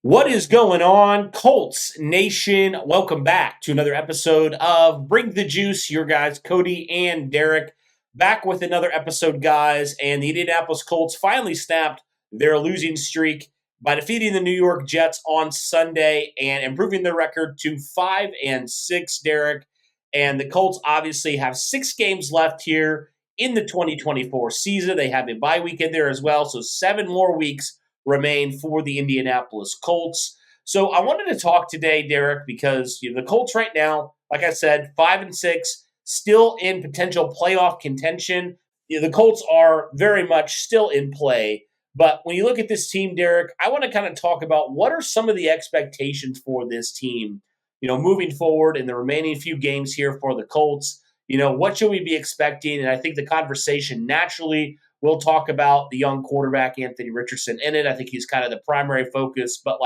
What is going on, Colts Nation? Welcome back to another episode of Bring the Juice. Your guys, Cody and Derek, back with another episode, guys. And the Indianapolis Colts finally snapped their losing streak by defeating the New York Jets on Sunday and improving their record to 5-6, Derek. And the Colts obviously have 6 games left here in the 2024 season. They have a bye week in there as well, so 7 more weeks remain for the Indianapolis Colts. So I wanted to talk today, Derek, because the Colts right now, like I said, 5-6, still in potential playoff contention. The Colts are very much still in play. But when you look at this team, Derek, I want to kind of talk about what are some of the expectations for this team, moving forward in the remaining few games here for the Colts. What should we be expecting? And I think the conversation naturally we'll talk about the young quarterback, Anthony Richardson, in it. I think he's kind of the primary focus. But,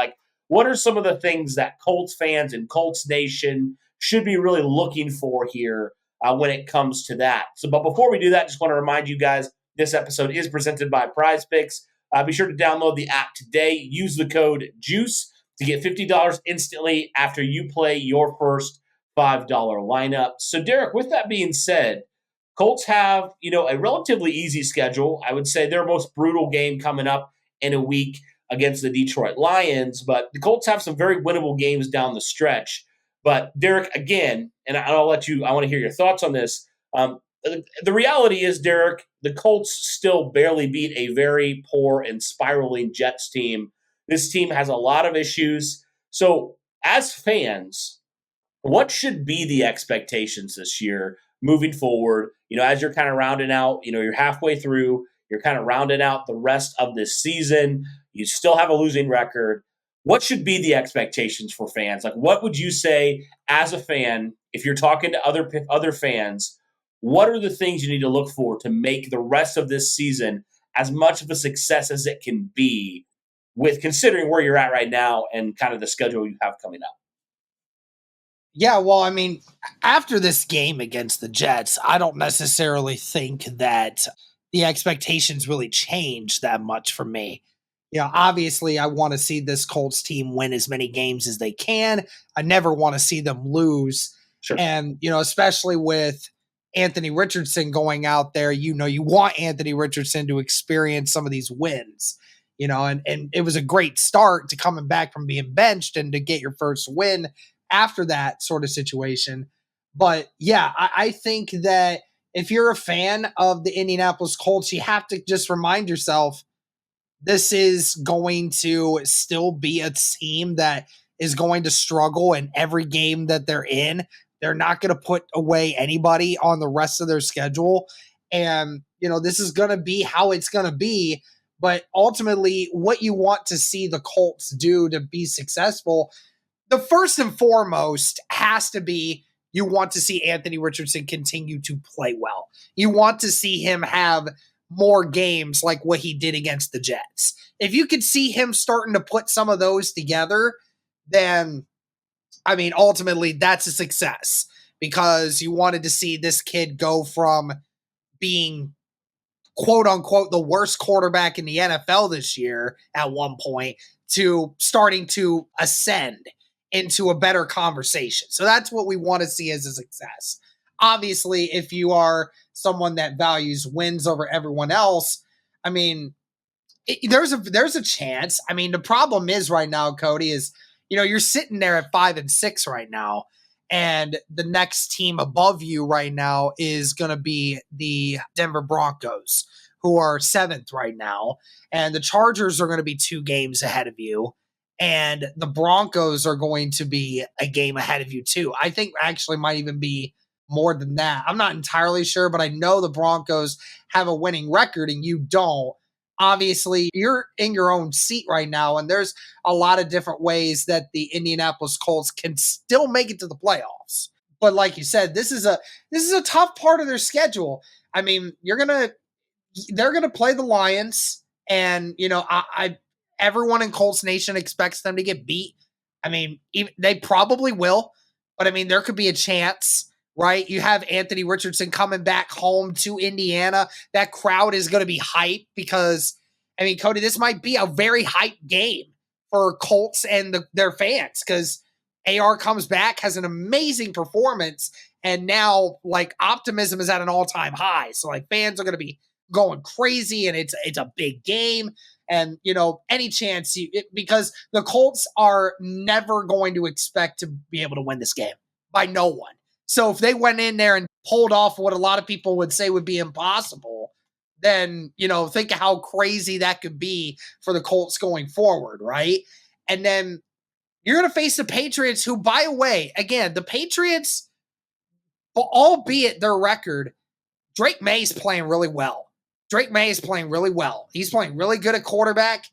what are some of the things that Colts fans and Colts Nation should be really looking for here when it comes to that? But before we do that, just want to remind you guys, this episode is presented by PrizePicks. Be sure to download the app today. Use the code JUICE to get $50 instantly after you play your first $5 lineup. So, Derek, with that being said, Colts have, a relatively easy schedule. I would say their most brutal game coming up in a week against the Detroit Lions, but the Colts have some very winnable games down the stretch. But Derek, again, and I want to hear your thoughts on this. The reality is, Derek, the Colts still barely beat a very poor and spiraling Jets team. This team has a lot of issues. So as fans, what should be the expectations this year moving forward, as you're kind of rounding out, you're halfway through, you're kind of rounding out the rest of this season. You still have a losing record. What should be the expectations for fans? What would you say as a fan, if you're talking to other fans, what are the things you need to look for to make the rest of this season as much of a success as it can be, with considering where you're at right now and kind of the schedule you have coming up? Yeah, well, after this game against the Jets, I don't necessarily think that the expectations really changed that much for me. Obviously, I want to see this Colts team win as many games as they can. I never want to see them lose. Sure. And, especially with Anthony Richardson going out there, you want Anthony Richardson to experience some of these wins. And it was a great start to coming back from being benched and to get your first win after that sort of situation. But yeah, I think that if you're a fan of the Indianapolis Colts, you have to just remind yourself this is going to still be a team that is going to struggle in every game that they're in. They're not going to put away anybody on the rest of their schedule. And, this is going to be how it's going to be. But ultimately, what you want to see the Colts do to be successful, the first and foremost has to be you want to see Anthony Richardson continue to play well. You want to see him have more games like what he did against the Jets. If you could see him starting to put some of those together, then, ultimately that's a success, because you wanted to see this kid go from being quote unquote the worst quarterback in the NFL this year at one point to starting to ascend into a better conversation. So that's what we want to see as a success. Obviously, if you are someone that values wins over everyone else, there's a chance. The problem is right now, Cody, is, you're sitting there at 5-6 right now, and the next team above you right now is going to be the Denver Broncos, who are 7th right now, and the Chargers are going to be 2 games ahead of you. And the Broncos are going to be a game ahead of you, too. I think actually might even be more than that. I'm not entirely sure, but I know the Broncos have a winning record and you don't. Obviously, you're in your own seat right now, and there's a lot of different ways that the Indianapolis Colts can still make it to the playoffs. But like you said, this is a tough part of their schedule. They're gonna play the Lions, and everyone in Colts Nation expects them to get beat. They probably will, but there could be a chance, right? You have Anthony Richardson coming back home to Indiana. That crowd is going to be hyped because, Cody, this might be a very hyped game for Colts and their fans, because AR comes back, has an amazing performance, and now like optimism is at an all-time high. So like fans are going to be going crazy, and it's a big game. And any chance because the Colts are never going to expect to be able to win this game by no one. So if they went in there and pulled off what a lot of people would say would be impossible, then think of how crazy that could be for the Colts going forward, right? And then you're going to face the Patriots, who, by the way, again, the Patriots, albeit their record, Drake May's playing really well. Drake May is playing really well. He's playing really good at quarterback.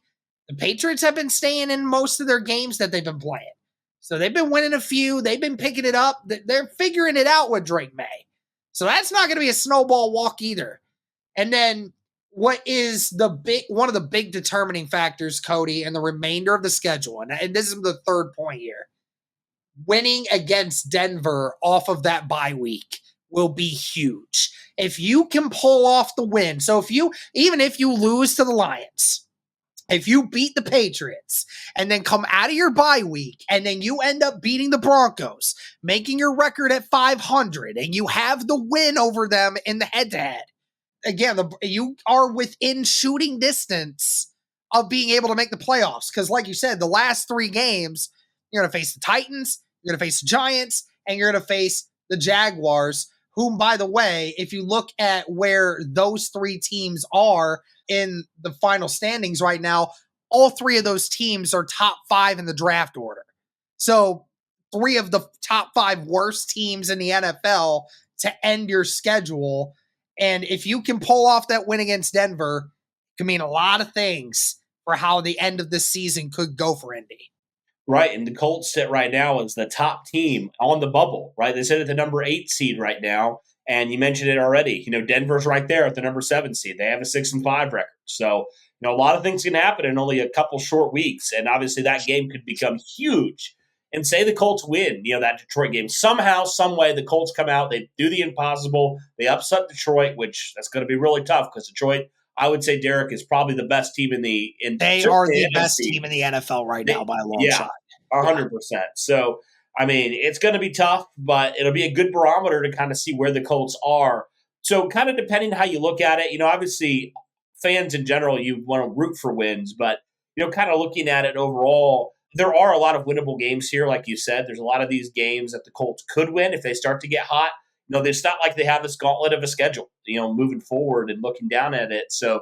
The Patriots have been staying in most of their games that they've been playing. So they've been winning a few. They've been picking it up. They're figuring it out with Drake May. So that's not going to be a snowball walk either. And then what is one of the big determining factors, Cody, and the remainder of the schedule, and this is the third point here, winning against Denver off of that bye week will be huge. If you can pull off the win, so even if you lose to the Lions, if you beat the Patriots and then come out of your bye week and then you end up beating the Broncos, making your record at 500, and you have the win over them in the head-to-head, again, you are within shooting distance of being able to make the playoffs. Because like you said, the last 3 games, you're going to face the Titans, you're going to face the Giants, and you're going to face the Jaguars, whom, by the way, if you look at where those 3 teams are in the final standings right now, all 3 of those teams are top 5 in the draft order. So 3 of the top 5 worst teams in the NFL to end your schedule. And if you can pull off that win against Denver, it can mean a lot of things for how the end of this season could go for Indy. Right, and the Colts sit right now as the top team on the bubble, right? They sit at the number 8 seed right now, and you mentioned it already. Denver's right there at the number 7 seed. They have a 6-5 record. So, a lot of things can happen in only a couple short weeks, and obviously that game could become huge. And say the Colts win, that Detroit game. Somehow, some way, the Colts come out, they do the impossible, they upset Detroit, which that's going to be really tough because Detroit, I would say, Derek, is probably the best team They are the best team in the NFL right now by a long shot. 100%. So, it's going to be tough, but it'll be a good barometer to kind of see where the Colts are. So, kind of depending how you look at it, obviously, fans in general, you want to root for wins, but, kind of looking at it overall, there are a lot of winnable games here, like you said. There's a lot of these games that the Colts could win if they start to get hot. It's not like they have this gauntlet of a schedule, moving forward and looking down at it. So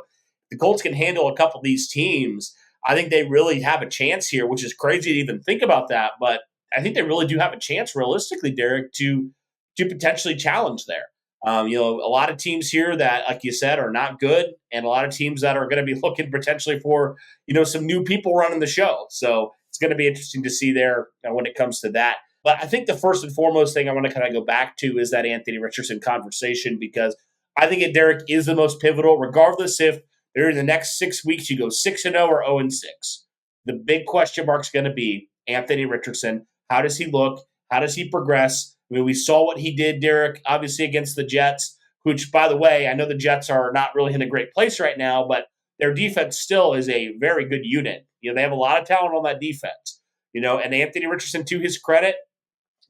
the Colts can handle a couple of these teams. I think they really have a chance here, which is crazy to even think about that. But I think they really do have a chance, realistically, Derek, to potentially challenge there. A lot of teams here that, like you said, are not good, and a lot of teams that are going to be looking potentially for, some new people running the show. So it's going to be interesting to see there when it comes to that. But I think the first and foremost thing I want to kind of go back to is that Anthony Richardson conversation, because I think Derek is the most pivotal, regardless if in the next 6 weeks you go 6-0 or 0-6. The big question mark is going to be Anthony Richardson. How does he look? How does he progress? We saw what he did, Derek, obviously against the Jets, which, by the way, I know the Jets are not really in a great place right now, but their defense still is a very good unit. They have a lot of talent on that defense. And Anthony Richardson, to his credit,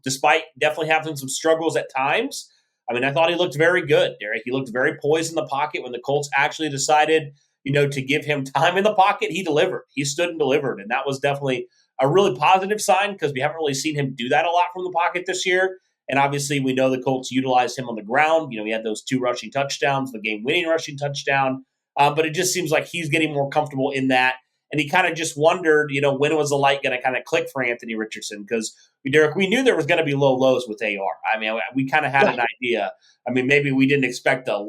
despite definitely having some struggles at times, I thought he looked very good, Derek. He looked very poised in the pocket when the Colts actually decided, to give him time in the pocket. He delivered. He stood and delivered, and that was definitely a really positive sign because we haven't really seen him do that a lot from the pocket this year. And obviously, we know the Colts utilized him on the ground. He had those 2 rushing touchdowns, the game-winning rushing touchdown. But it just seems like he's getting more comfortable in that. And he kind of just wondered, when was the light going to kind of click for Anthony Richardson? Because, Derek, we knew there was going to be low lows with AR. We kind of had an idea. Maybe we didn't expect that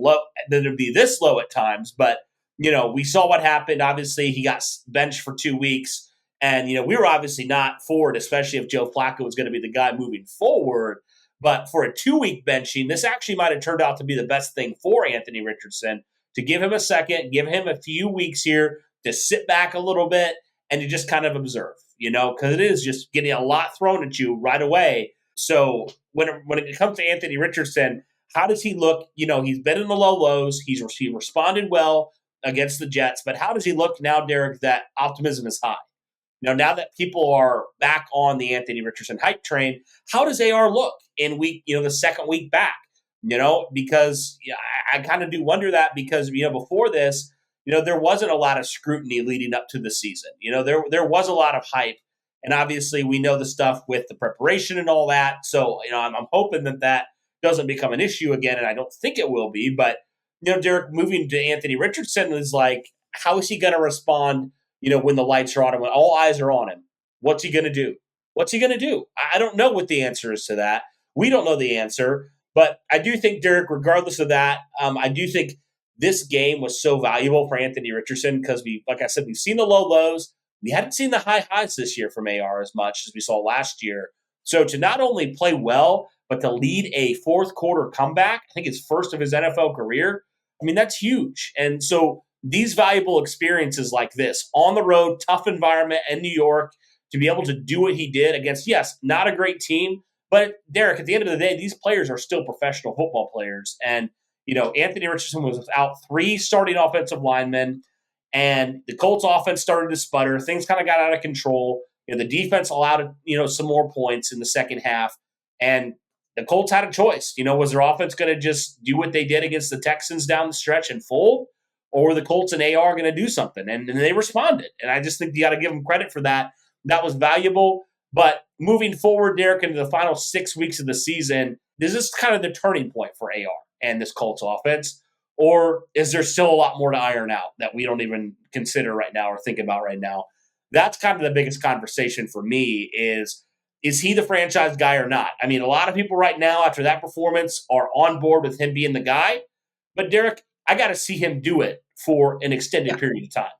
it would be this low at times. But, we saw what happened. Obviously, he got benched for 2 weeks. And, we were obviously not for it, especially if Joe Flacco was going to be the guy moving forward. But for a 2-week benching, this actually might have turned out to be the best thing for Anthony Richardson, to give him a second, give him a few weeks here to sit back a little bit and to just kind of observe, because it is just getting a lot thrown at you right away. So when it comes to Anthony Richardson, how does he look? He's been in the low lows. He responded well against the Jets, but how does he look now, Derek, that optimism is high? Now that people are back on the Anthony Richardson hype train, how does AR look in the second week back? Because I kind of do wonder that because, before this, there wasn't a lot of scrutiny leading up to the season. There was a lot of hype. And obviously, we know the stuff with the preparation and all that. So, I'm hoping that doesn't become an issue again. And I don't think it will be. But, Derek, moving to Anthony Richardson is like, how is he going to respond, when the lights are on him, when all eyes are on him? What's he going to do? What's he going to do? I don't know what the answer is to that. We don't know the answer. But I do think, Derek, regardless of that, I do think this game was so valuable for Anthony Richardson because like I said, we've seen the low lows. We hadn't seen the high highs this year from AR as much as we saw last year. So to not only play well, but to lead a fourth quarter comeback, I think it's first of his NFL career. I mean, that's huge. And so these valuable experiences like this on the road, tough environment in New York, to be able to do what he did against, yes, not a great team, but Derek, at the end of the day, these players are still professional football players. And, Anthony Richardson was without 3 starting offensive linemen, and the Colts offense started to sputter. Things kind of got out of control. The defense allowed, some more points in the second half. And the Colts had a choice. Was their offense going to just do what they did against the Texans down the stretch and fold? Or were the Colts and AR going to do something? And they responded. And I just think you got to give them credit for that. That was valuable. But moving forward, Derek, into the final 6 weeks of the season, is this kind of the turning point for AR and this Colts offense? Or is there still a lot more to iron out that we don't even consider right now or think about right now? That's kind of the biggest conversation for me is he the franchise guy or not? I mean, a lot of people right now after that performance are on board with him being the guy. But, Derek, I got to see him do it for an extended period of time.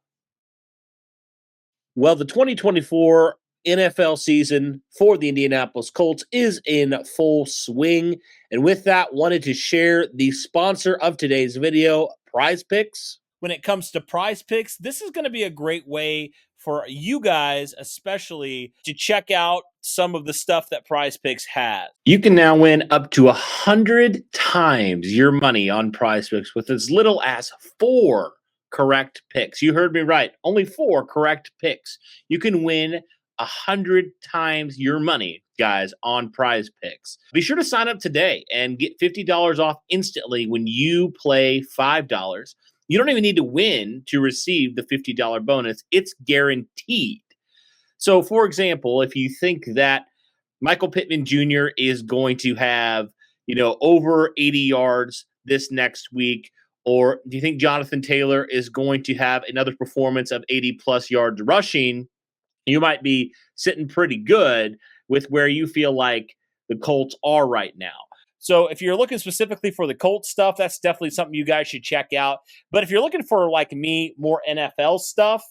Well, the 2024 NFL season for the Indianapolis Colts is in full swing. And with that, wanted to share the sponsor of today's video, PrizePicks. When it comes to PrizePicks, this is going to be a great way for you guys, especially, to check out some of the stuff that PrizePicks has. You can now win up to 100 times your money on PrizePicks with as little as 4 correct picks. You heard me right. Only 4 correct picks. You can win 100 times your money, guys, on PrizePicks. Be sure to sign up today and get $50 off instantly when you play $5. You don't even need to win to receive the $50 bonus. It's guaranteed. So, for example, if you think that Michael Pittman Jr. is going to have, over 80 yards this next week, or do you think Jonathan Taylor is going to have another performance of 80-plus yards rushing, you might be sitting pretty good with where you feel like the Colts are right now. So if you're looking specifically for the Colts stuff, that's definitely something you guys should check out. But if you're looking for, like me, more NFL stuff,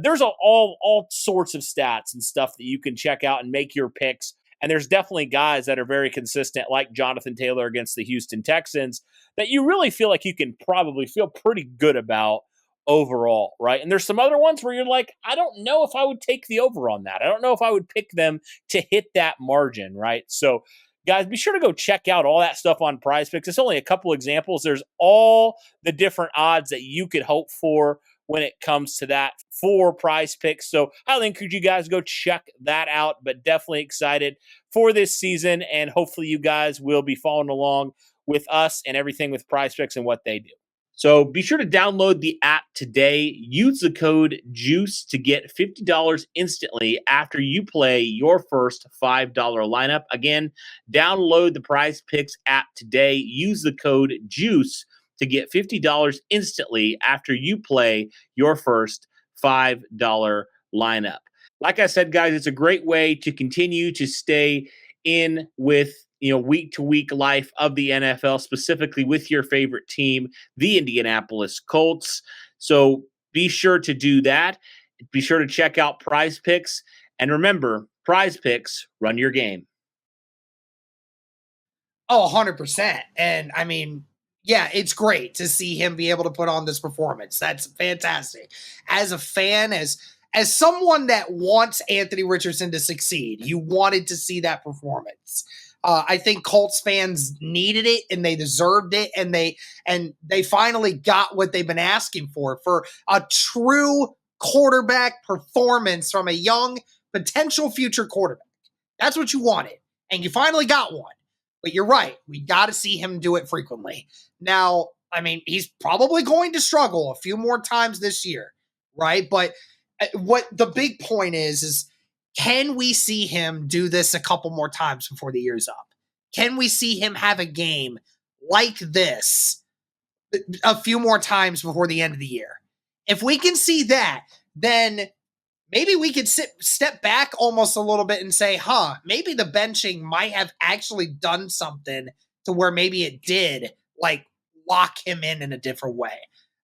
there's all sorts of stats and stuff that you can check out and make your picks. And there's definitely guys that are very consistent, like Jonathan Taylor against the Houston Texans, that you really feel like you can probably feel pretty good about overall, right? And there's some other ones where you're like, I don't know if I would take the over on that. I don't know if I would pick them to hit that margin, right? So, guys, be sure to go check out all that stuff on PrizePicks. It's only a couple examples. There's all the different odds that you could hope for when it comes to that for PrizePicks. So I highly encourage you guys to go check that out, but definitely excited for this season, and hopefully you guys will be following along with us and everything with PrizePicks and what they do. So be sure to download the app today. Use the code JUICE to get $50 instantly after you play your first $5 lineup. Again, download the PrizePicks app today. Use the code JUICE to get $50 instantly after you play your first $5 lineup. Like I said, guys, it's a great way to continue to stay in with week-to-week life of the NFL, specifically with your favorite team, the Indianapolis Colts. So be sure to do that. Be sure to check out PrizePicks. And remember, PrizePicks, run your game. Oh, 100%. And I mean, yeah, it's great to see him be able to put on this performance. That's fantastic. As a fan, as someone that wants Anthony Richardson to succeed, you wanted to see that performance. I think Colts fans needed it and they deserved it, and they finally got what they've been asking for a true quarterback performance from a young potential future quarterback. That's what you wanted. And you finally got one. But you're right. We got to see him do it frequently. Now, I mean, he's probably going to struggle a few more times this year, right? But what the big point is can we see him do this a couple more times before the year's up? Can we see him have a game like this a few more times before the end of the year? If we can see that, then maybe we could step back almost a little bit and say, maybe the benching might have actually done something to where maybe it did like lock him in a different way.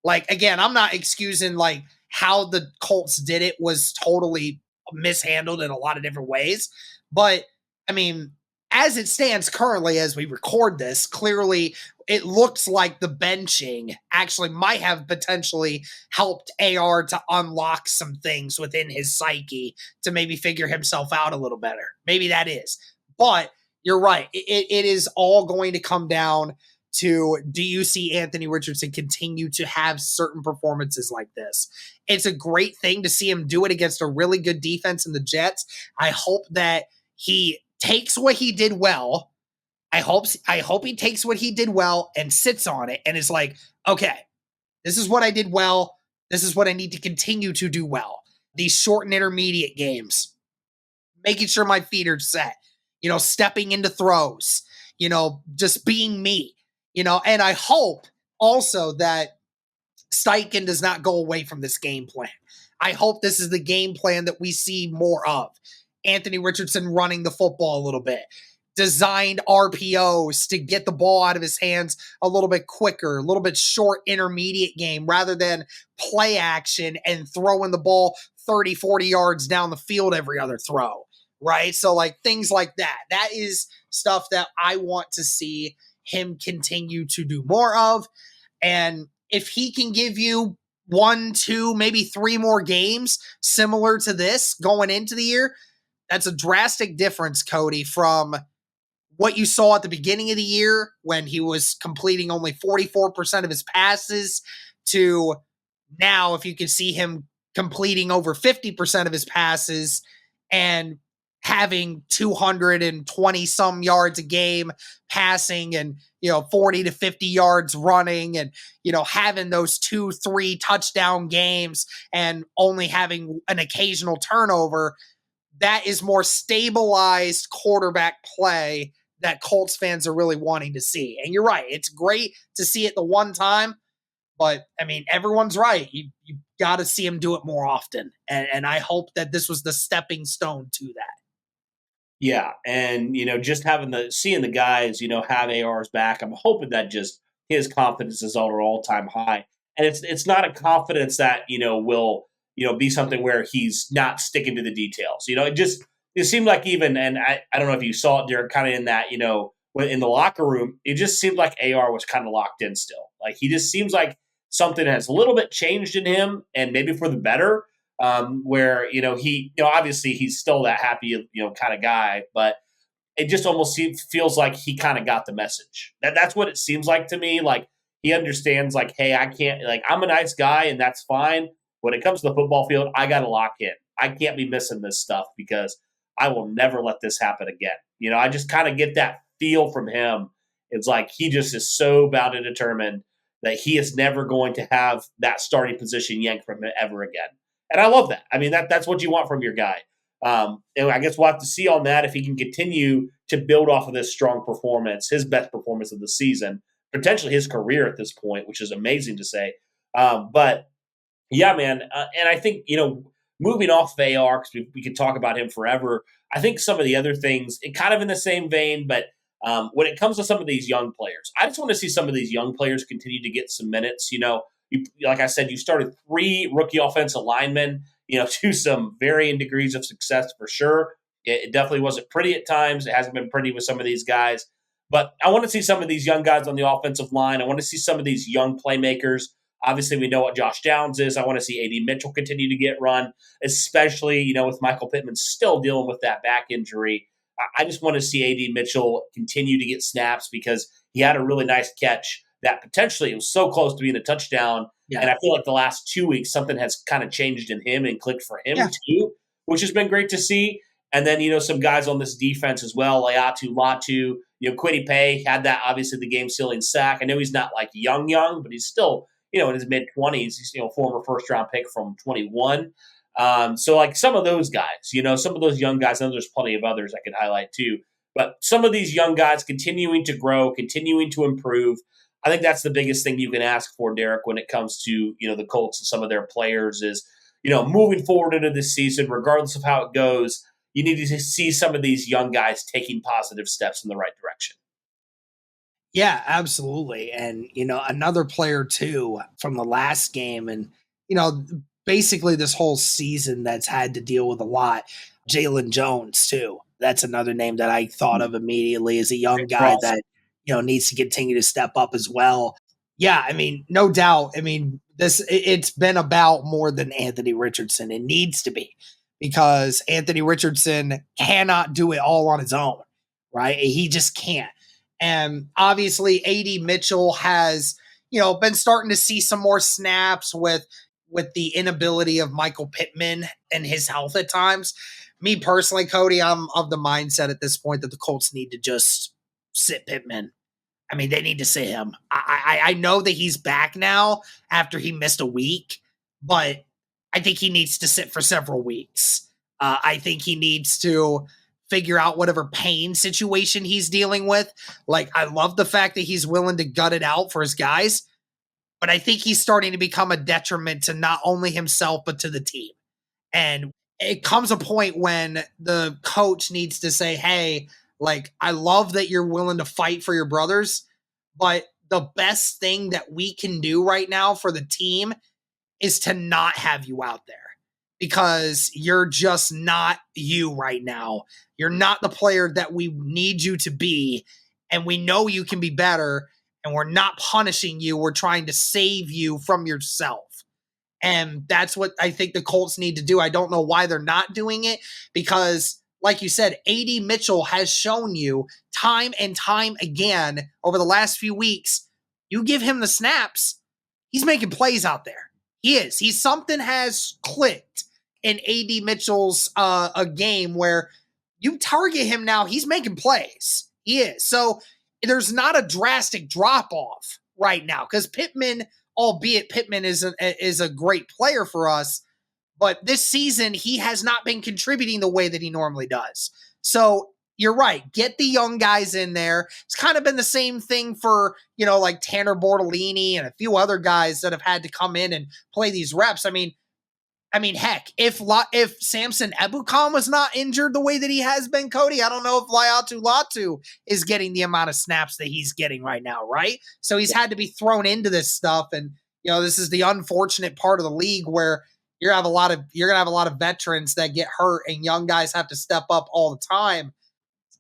Like, again, I'm not excusing like how the Colts did it was totally mishandled in a lot of different ways. But I mean, as it stands currently, as we record this, clearly it looks like the benching actually might have potentially helped AR to unlock some things within his psyche to maybe figure himself out a little better. Maybe that is. But you're right. It is all going to come down to, do you see Anthony Richardson continue to have certain performances like this? It's a great thing to see him do it against a really good defense in the Jets. I hope that he takes what he did well. I hope he takes what he did well and sits on it and is like, okay, this is what I did well. This is what I need to continue to do well. These short and intermediate games, making sure my feet are set, stepping into throws, just being me, and I hope also that Steichen does not go away from this game plan. I hope this is the game plan that we see more of. Anthony Richardson running the football a little bit, designed RPOs to get the ball out of his hands a little bit quicker, a little bit short intermediate game rather than play action and throwing the ball 30, 40 yards down the field every other throw, right? So like things like that. That is stuff that I want to see him continue to do more of. And if he can give you 1, 2, maybe 3 more games similar to this going into the year, that's a drastic difference, Cody, from what you saw at the beginning of the year when he was completing only 44% of his passes to now, if you can see him completing over 50% of his passes and having 220 some yards a game passing and, 40 to 50 yards running and, having those 2-3 touchdown games and only having an occasional turnover. That is more stabilized quarterback play that Colts fans are really wanting to see. And you're right. It's great to see it the one time, but I mean, everyone's right. You got to see him do it more often. And I hope that this was the stepping stone to that. Yeah. And, just seeing the guys, have AR's back, I'm hoping that just his confidence is at an all-time high. And it's not a confidence that, will, be something where he's not sticking to the details. It seemed like even, and I don't know if you saw it, Derek, kind of in that, in the locker room, it just seemed like AR was kind of locked in still. Like he just seems like something has a little bit changed in him and maybe for the better, where, he, obviously he's still that happy, kind of guy, but it just almost feels like he kind of got the message. That's what it seems like to me. Like he understands like, hey, I can't, like, I'm a nice guy and that's fine. When it comes to the football field, I got to lock in. I can't be missing this stuff because I will never let this happen again. I just kind of get that feel from him. It's like he just is so bound and determined that he is never going to have that starting position yanked from him ever again. And I love that. I mean, that's what you want from your guy. And I guess we'll have to see on that if he can continue to build off of this strong performance, his best performance of the season, potentially his career at this point, which is amazing to say. But yeah, man. And I think, moving off of AR, because we could talk about him forever, I think some of the other things, kind of in the same vein, but when it comes to some of these young players, I just want to see some of these young players continue to get some minutes. Like I said, you started 3 rookie offensive linemen, to some varying degrees of success for sure. It definitely wasn't pretty at times. It hasn't been pretty with some of these guys. But I want to see some of these young guys on the offensive line. I want to see some of these young playmakers. Obviously, we know what Josh Downs is. I want to see A.D. Mitchell continue to get run, especially, with Michael Pittman still dealing with that back injury. I just want to see A.D. Mitchell continue to get snaps because he had a really nice catch that potentially it was so close to being a touchdown. Yeah. And I feel like the last 2 weeks, something has kind of changed in him and clicked for him Yeah. too, which has been great to see. And then, some guys on this defense as well, Layatu, Latu, Quiddy Pay had that, obviously, the game-sealing sack. I know he's not like young, but he's still, in his mid-20s. He's, former first-round pick from 21. So, like, some of those guys, some of those young guys, I know there's plenty of others I could highlight too. But some of these young guys continuing to grow, continuing to improve. I think that's the biggest thing you can ask for, Derek, when it comes to, the Colts and some of their players is, moving forward into this season, regardless of how it goes, you need to see some of these young guys taking positive steps in the right direction. Yeah, absolutely. And, another player too from the last game and, basically this whole season that's had to deal with a lot, Jalen Jones too. That's another name that I thought of immediately as a young guy that, needs to continue to step up as well. Yeah, I mean, no doubt. I mean, it's been about more than Anthony Richardson. It needs to be because Anthony Richardson cannot do it all on his own, right? He just can't. And obviously, AD Mitchell has, been starting to see some more snaps with the inability of Michael Pittman and his health at times. Me personally, Cody, I'm of the mindset at this point that the Colts need to just sit Pittman. I mean, they need to sit him. I know that he's back now after he missed a week, but I think he needs to sit for several weeks. I think he needs to figure out whatever pain situation he's dealing with. Like, I love the fact that he's willing to gut it out for his guys, but I think he's starting to become a detriment to not only himself, but to the team. And it comes a point when the coach needs to say, hey, like, I love that you're willing to fight for your brothers, but the best thing that we can do right now for the team is to not have you out there because you're just not you right now. You're not the player that we need you to be, and we know you can be better, and we're not punishing you. We're trying to save you from yourself. And that's what I think the Colts need to do. I don't know why they're not doing it because, like you said, AD Mitchell has shown you time and time again over the last few weeks, you give him the snaps, he's making plays out there. He is. Something has clicked in AD Mitchell's a game where you target him now, he's making plays. He is. So there's not a drastic drop-off right now because Pittman, albeit Pittman is a great player for us, but this season he has not been contributing the way that he normally does. So you're right. Get the young guys in there. It's kind of been the same thing for, like Tanner Bortolini and a few other guys that have had to come in and play these reps. I mean, heck, if Samson Ebukam was not injured the way that he has been, Cody, I don't know if Layatu Latu is getting the amount of snaps that he's getting right now, right? So he's had to be thrown into this stuff, and this is the unfortunate part of the league where you're gonna have a lot of veterans that get hurt, and young guys have to step up all the time.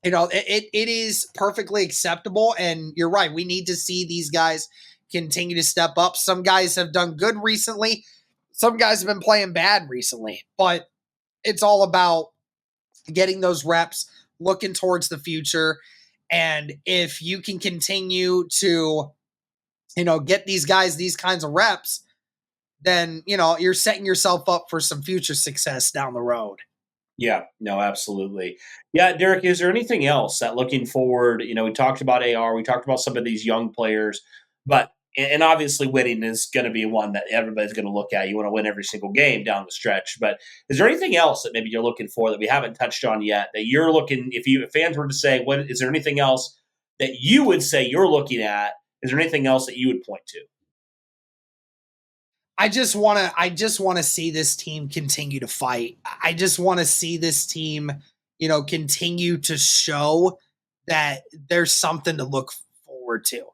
It is perfectly acceptable, and you're right. We need to see these guys continue to step up. Some guys have done good recently. Some guys have been playing bad recently, but it's all about getting those reps, looking towards the future. And if you can continue to, get these guys these kinds of reps, then, you're setting yourself up for some future success down the road. Yeah, no, absolutely. Yeah, Derek, is there anything else that looking forward, we talked about AR, we talked about some of these young players, but and obviously winning is going to be one that everybody's going to look at. You want to win every single game down the stretch. But is there anything else that maybe you're looking for that we haven't touched on yet that you're looking, if fans were to say, what is there anything else that you would say you're looking at? Is there anything else that you would point to? I just want to see this team continue to fight. I just want to see this team, continue to show that there's something to look forward to.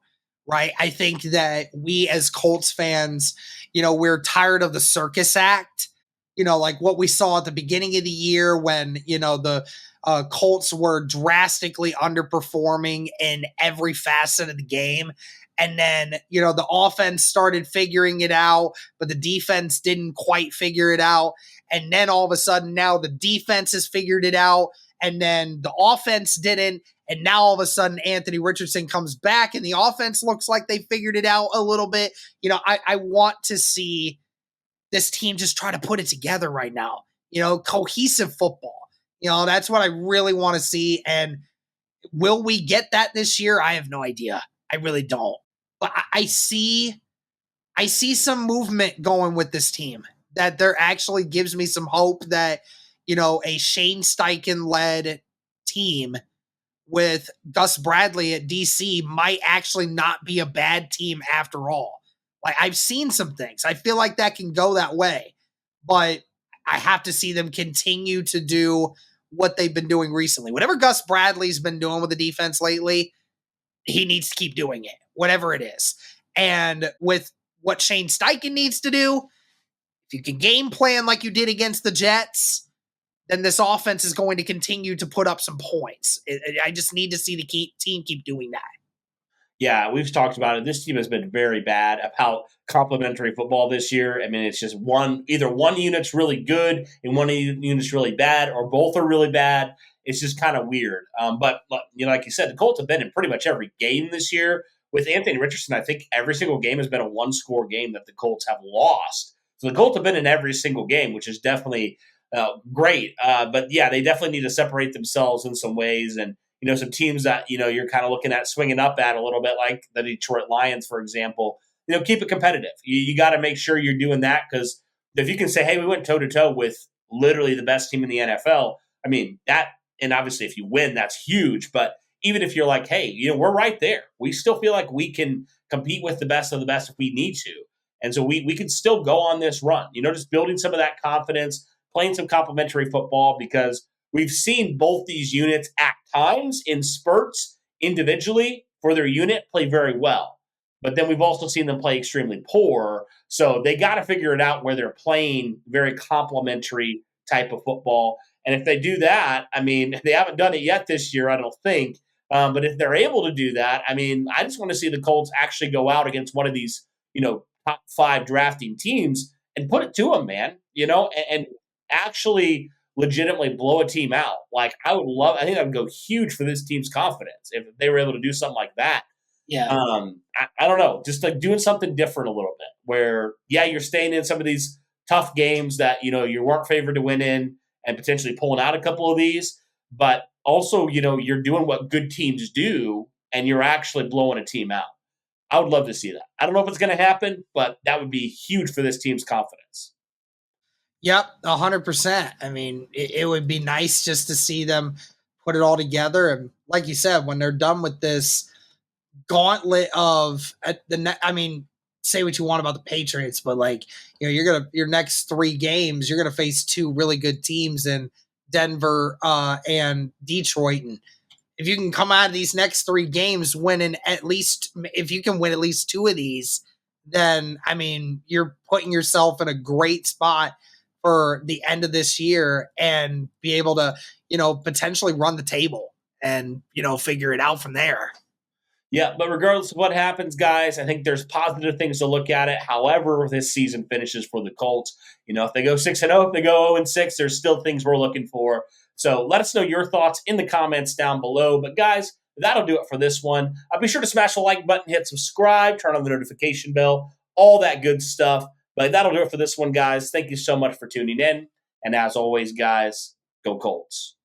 Right. I think that we as Colts fans, we're tired of the circus act, like what we saw at the beginning of the year when, the Colts were drastically underperforming in every facet of the game. And then, the offense started figuring it out, but the defense didn't quite figure it out. And then all of a sudden now the defense has figured it out. And then the offense didn't. And now all of a sudden, Anthony Richardson comes back and the offense looks like they figured it out a little bit. I want to see this team just try to put it together right now. Cohesive football. That's what I really want to see. And will we get that this year? I have no idea. I really don't. But I see some movement going with this team that there actually gives me some hope that, a Shane Steichen-led team with Gus Bradley at DC might actually not be a bad team after all. Like, I've seen some things. I feel like that can go that way. But I have to see them continue to do what they've been doing recently. Whatever Gus Bradley's been doing with the defense lately, he needs to keep doing it, whatever it is. And with what Shane Steichen needs to do, if you can game plan like you did against the Jets, then this offense is going to continue to put up some points. I just need to see the team keep doing that. Yeah, we've talked about it. This team has been very bad about complementary football this year. I mean, it's just either one unit's really good and one unit's really bad, or both are really bad. It's just kind of weird. But like you said, the Colts have been in pretty much every game this year. With Anthony Richardson, I think every single game has been a one-score game that the Colts have lost. So the Colts have been in every single game, which is definitely great. But yeah, they definitely need to separate themselves in some ways. And, some teams that, you're kind of looking at swinging up at a little bit, like the Detroit Lions, for example, keep it competitive. You got to make sure you're doing that, because if you can say, hey, we went toe-to-toe with literally the best team in the NFL, I mean, that, and obviously if you win, that's huge. But even if you're like, hey, we're right there, we still feel like we can compete with the best of the best if we need to. And so we can still go on this run, just building some of that confidence, playing some complementary football, because we've seen both these units at times in spurts individually for their unit play very well. But then we've also seen them play extremely poor. So they got to figure it out where they're playing very complementary type of football. And if they do that, I mean, they haven't done it yet this year, I don't think. But if they're able to do that, I mean, I just want to see the Colts actually go out against one of these, top 5 drafting teams and put it to them, man, and actually legitimately blow a team out. Like, I think that would go huge for this team's confidence if they were able to do something like that. Yeah. I don't know, just like doing something different a little bit where, yeah, you're staying in some of these tough games that, you weren't favored to win in and potentially pulling out a couple of these, but also, you're doing what good teams do and you're actually blowing a team out. I would love to see that. I don't know if it's going to happen, but that would be huge for this team's confidence. Yep, 100%. I mean, it would be nice just to see them put it all together. And like you said, when they're done with this gauntlet of say what you want about the Patriots, but your next 3 games, you're gonna face 2 really good teams in Denver and Detroit. And if you can come out of these next 3 games winning if you can win at least 2 of these, then I mean, you're putting yourself in a great spot for the end of this year and be able to, potentially run the table and, figure it out from there. Yeah, but regardless of what happens, guys, I think there's positive things to look at it. However, this season finishes for the Colts, if they go 6-0, if they go 0-6, there's still things we're looking for. So let us know your thoughts in the comments down below. But guys, that'll do it for this one. Be sure to smash the like button, hit subscribe, turn on the notification bell, all that good stuff. But that'll do it for this one, guys. Thank you so much for tuning in. And as always, guys, go Colts.